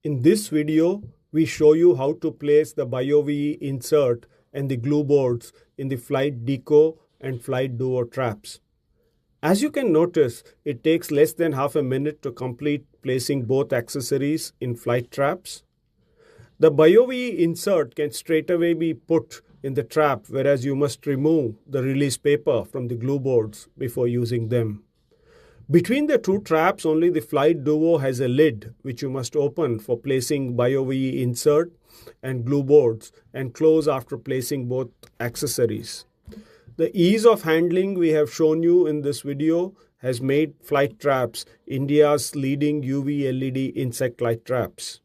In this video, we show you how to place the bioVE insert and the glue boards in the FLYght Deco and FLYght Duo traps. As you can notice, it takes less than half a minute to complete placing both accessories in FLYght traps. The bioVE insert can straightaway be put in the trap, whereas you must remove the release paper from the glue boards before using them. Between the two traps, only the FLYght Duo has a lid which you must open for placing bioVE insert and glue boards and close after placing both accessories. The ease of handling we have shown you in this video has made FLYght Traps India's leading UV LED insect light traps.